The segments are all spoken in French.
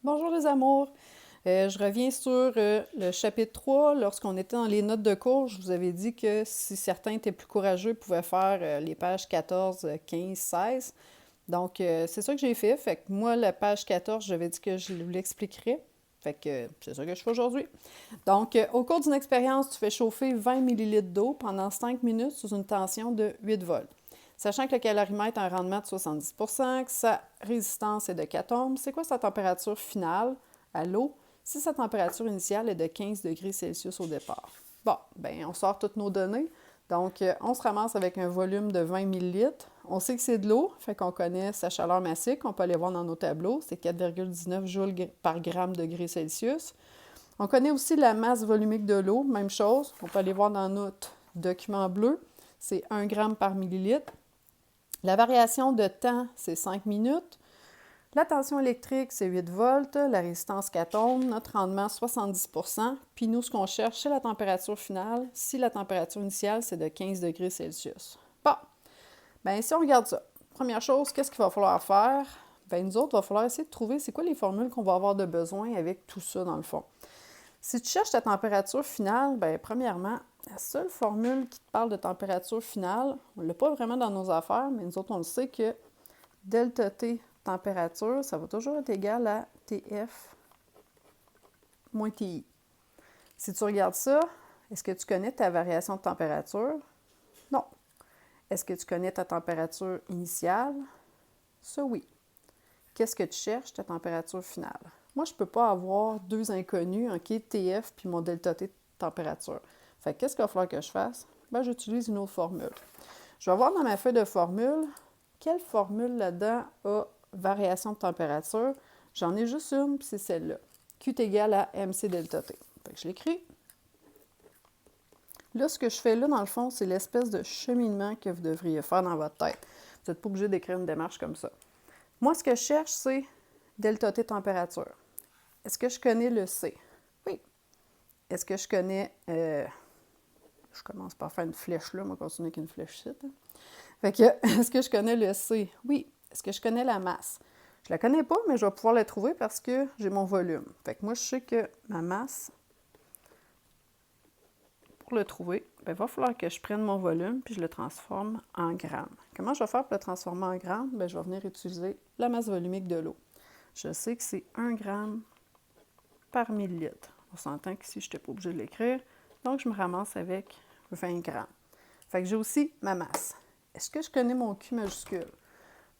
Bonjour les amours! Je reviens sur le chapitre 3. Lorsqu'on était dans les notes de cours, je vous avais dit que si certains étaient plus courageux, ils pouvaient faire les pages 14, 15, 16. Donc, c'est ça que j'ai fait. Fait que moi, la page 14, j'avais dit que je vous l'expliquerais. Fait que c'est ça que je fais aujourd'hui. Donc, au cours d'une expérience, tu fais chauffer 20 millilitres d'eau pendant 5 minutes sous une tension de 8 volts. Sachant que le calorimètre a un rendement de 70 que sa résistance est de 4 ohms, c'est quoi sa température finale à l'eau si sa température initiale est de 15 degrés Celsius au départ? Bon, bien, on sort toutes nos données. Donc, on se ramasse avec un volume de 20 millilitres. On sait que c'est de l'eau, fait qu'on connaît sa chaleur massique. On peut aller voir dans nos tableaux, c'est 4,19 joules par gramme degré Celsius. On connaît aussi la masse volumique de l'eau, même chose. On peut aller voir dans notre document bleu, c'est 1 gramme par millilitre. La variation de temps, c'est 5 minutes. La tension électrique, c'est 8 volts. La résistance 4 ohms. Notre rendement, 70 %. Puis nous, ce qu'on cherche, c'est la température finale. Si la température initiale, c'est de 15 degrés Celsius. Bon, bien, si on regarde ça, première chose, qu'est-ce qu'il va falloir faire? Bien, nous autres, il va falloir essayer de trouver c'est quoi les formules qu'on va avoir de besoin avec tout ça, dans le fond. Si tu cherches ta température finale, bien, premièrement, la seule formule qui te parle de température finale, on ne l'a pas vraiment dans nos affaires, mais nous autres, on le sait que delta T température, ça va toujours être égal à TF moins TI. Si tu regardes ça, est-ce que tu connais ta variation de température? Non. Est-ce que tu connais ta température initiale? Ça, oui. Qu'est-ce que tu cherches, ta température finale? Moi, je ne peux pas avoir deux inconnus, OK, TF puis mon delta T de température. Fait que qu'est-ce qu'il va falloir que je fasse? Bien, j'utilise une autre formule. Je vais voir dans ma feuille de formule, quelle formule là-dedans a variation de température. J'en ai juste une, puis c'est celle-là. Q est égal à MC delta T. Fait que je l'écris. Là, ce que je fais là, dans le fond, c'est l'espèce de cheminement que vous devriez faire dans votre tête. Vous n'êtes pas obligé d'écrire une démarche comme ça. Moi, ce que je cherche, c'est delta T température. Est-ce que je connais le C? Oui. Est-ce que je connais... je commence par faire une flèche là, on va continuer avec une flèche ici. Hein? Fait que, est-ce que je connais le C? Oui. Est-ce que je connais la masse? Je la connais pas, mais je vais pouvoir la trouver parce que j'ai mon volume. Fait que moi, je sais que ma masse, pour le trouver, bien, il va falloir que je prenne mon volume puis je le transforme en grammes. Comment je vais faire pour le transformer en grammes? Bien, je vais venir utiliser la masse volumique de l'eau. Je sais que c'est 1 gramme par millilitre. On s'entend qu'ici, je n'étais pas obligée de l'écrire. Donc, je me ramasse avec 20 grammes. Fait que j'ai aussi ma masse. Est-ce que je connais mon Q majuscule?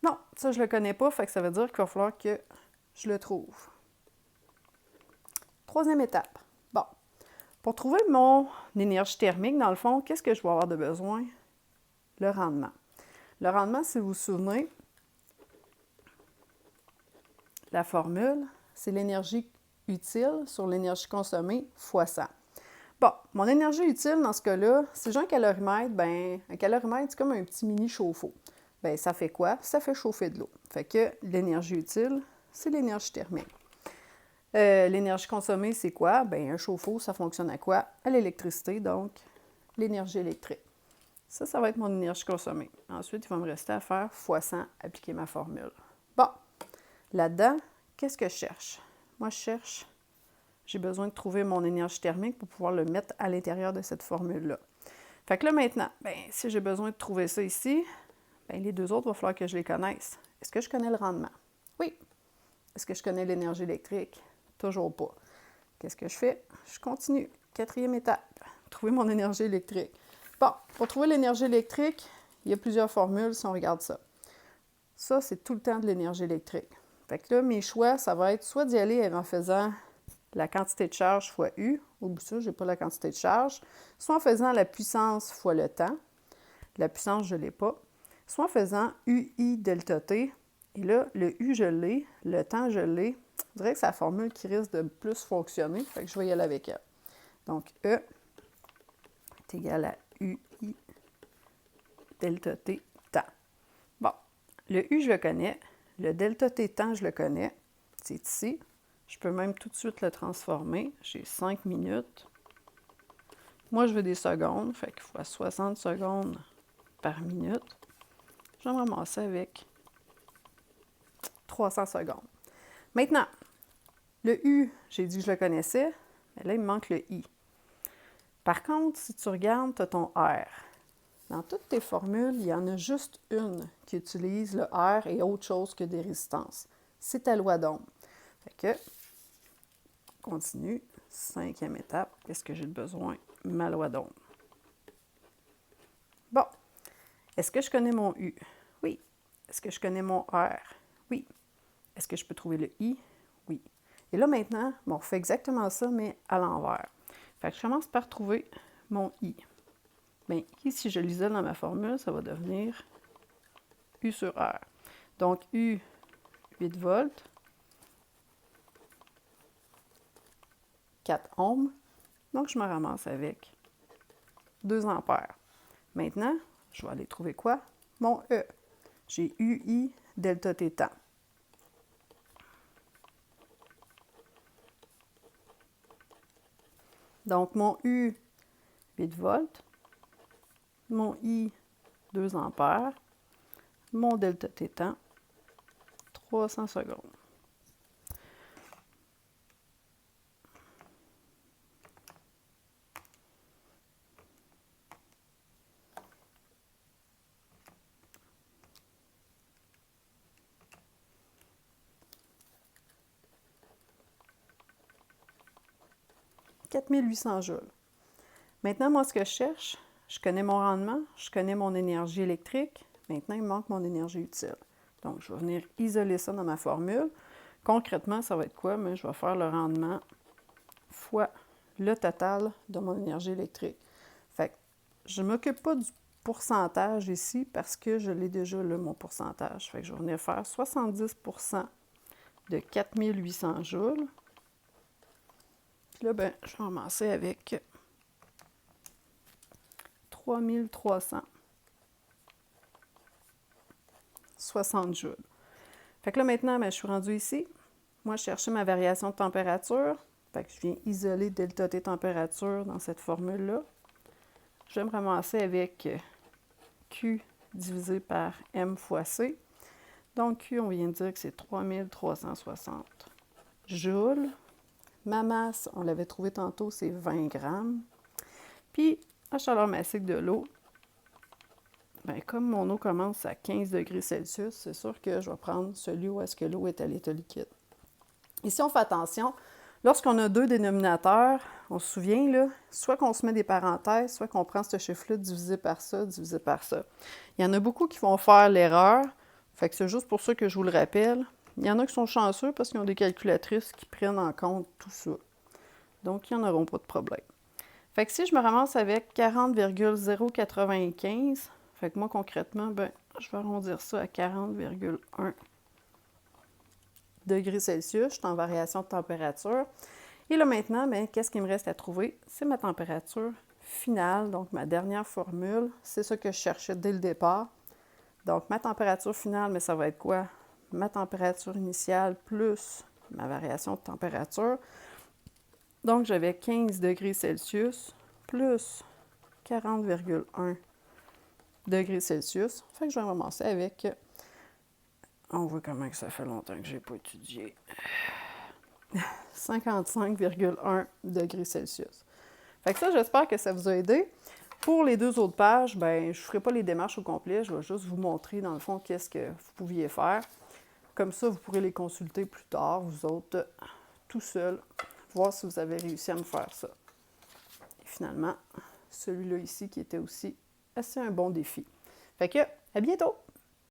Non, ça, je ne le connais pas. Fait que ça veut dire qu'il va falloir que je le trouve. Troisième étape. Bon. Pour trouver mon énergie thermique, dans le fond, qu'est-ce que je vais avoir de besoin? Le rendement. Le rendement, si vous vous souvenez, la formule, c'est l'énergie utile sur l'énergie consommée fois 100. Bon, mon énergie utile dans ce cas-là, si j'ai un calorimètre, bien, un calorimètre, c'est comme un petit mini chauffe-eau. Bien, ça fait quoi? Ça fait chauffer de l'eau. Fait que l'énergie utile, c'est l'énergie thermique. L'énergie consommée, c'est quoi? Bien, un chauffe-eau, ça fonctionne à quoi? À l'électricité, donc l'énergie électrique. Ça va être mon énergie consommée. Ensuite, il va me rester à faire fois 100, appliquer ma formule. Bon, là-dedans, qu'est-ce que je cherche? Moi, je cherche, j'ai besoin de trouver mon énergie thermique pour pouvoir le mettre à l'intérieur de cette formule-là. Fait que là, maintenant, bien, si j'ai besoin de trouver ça ici, bien, les deux autres, il va falloir que je les connaisse. Est-ce que je connais le rendement? Oui. Est-ce que je connais l'énergie électrique? Toujours pas. Qu'est-ce que je fais? Je continue. Quatrième étape, trouver mon énergie électrique. Bon, pour trouver l'énergie électrique, il y a plusieurs formules si on regarde ça. Ça, c'est tout le temps de l'énergie électrique. Fait que là, mes choix, ça va être soit d'y aller en faisant la quantité de charge fois U, au bout de ça, je n'ai pas la quantité de charge, soit en faisant la puissance fois le temps, la puissance, je ne l'ai pas, soit en faisant UI delta T, et là, le U, je l'ai, le temps, je l'ai. Je dirais que c'est la formule qui risque de plus fonctionner, fait que je vais y aller avec elle. Donc, E est égal à UI delta T temps. Bon, le U, je le connais. Le delta T temps, je le connais. C'est ici. Je peux même tout de suite le transformer. J'ai 5 minutes. Moi, je veux des secondes. Fait qu'il faut 60 secondes par minute. Je vais me ramasser avec 300 secondes. Maintenant, Le U, j'ai dit que je le connaissais, mais là, il me manque le I. Par contre, si tu regardes, tu as ton R. Dans toutes tes formules, il y en a juste une qui utilise le R et autre chose que des résistances. C'est ta loi d'Ohm. Fait que, on continue. 5e étape, qu'est-ce que j'ai besoin? Ma loi d'Ohm. Bon. Est-ce que je connais mon U? Oui. Est-ce que je connais mon R? Oui. Est-ce que je peux trouver le I? Oui. Et là, maintenant, on fait exactement ça, mais à l'envers. Fait que je commence par trouver mon I. Bien, I, si je l'isole dans ma formule, ça va devenir U sur R. Donc, U, 8 volts, 4 ohms. Donc, je me ramasse avec 2 ampères. Maintenant, je vais aller trouver quoi? Mon E. J'ai UI delta θ. Donc, mon U, 8 volts. Mon I, 2 ampères. Mon delta θ, 300 secondes. « 4800 joules. Maintenant, moi, ce que je cherche, je connais mon rendement, je connais mon énergie électrique. Maintenant, il me manque mon énergie utile. Donc, je vais venir isoler ça dans ma formule. Concrètement, ça va être quoi? Mais je vais faire le rendement fois le total de mon énergie électrique. Fait que je ne m'occupe pas du pourcentage ici parce que je l'ai déjà là, mon pourcentage. Fait que je vais venir faire 70% de 4800 joules. Puis là, ben, je vais commencer avec 3360 joules. Fait que là, maintenant, ben, je suis rendue ici. Moi, je cherchais ma variation de température. Fait que je viens isoler delta T température dans cette formule-là. Je vais me ramasser avec Q divisé par M fois C. Donc, Q, on vient de dire que c'est 3360 joules. Ma masse, on l'avait trouvé tantôt, c'est 20 grammes. Puis, la chaleur massique de l'eau, bien, comme mon eau commence à 15 degrés Celsius, c'est sûr que je vais prendre celui où est-ce que l'eau est à l'état liquide. Ici, on fait attention. Lorsqu'on a deux dénominateurs, on se souvient, là, soit qu'on se met des parenthèses, soit qu'on prend ce chiffre-là divisé par ça, divisé par ça. Il y en a beaucoup qui vont faire l'erreur. Fait que c'est juste pour ça que je vous le rappelle. Il y en a qui sont chanceux parce qu'ils ont des calculatrices qui prennent en compte tout ça. Donc, ils n'en auront pas de problème. Fait que si je me ramasse avec 40,095, fait que moi, concrètement, ben, je vais arrondir ça à 40,1 degrés Celsius. Je suis en variation de température. Et là, maintenant, ben, qu'est-ce qu'il me reste à trouver? C'est ma température finale, donc ma dernière formule. C'est ça que je cherchais dès le départ. Donc, ma température finale, mais ça va être quoi? Ma température initiale plus ma variation de température. Donc, j'avais 15 degrés Celsius plus 40,1 degrés Celsius. Fait que je vais commencer avec... On voit comment que ça fait longtemps que je n'ai pas étudié. 55,1 degrés Celsius. Fait que ça, j'espère que ça vous a aidé. Pour les deux autres pages, ben, je ne ferai pas les démarches au complet. Je vais juste vous montrer, dans le fond, qu'est-ce que vous pouviez faire. Comme ça, vous pourrez les consulter plus tard, vous autres, tout seul, voir si vous avez réussi à me faire ça. Et finalement, celui-là ici qui était aussi assez un bon défi. Fait que, à bientôt!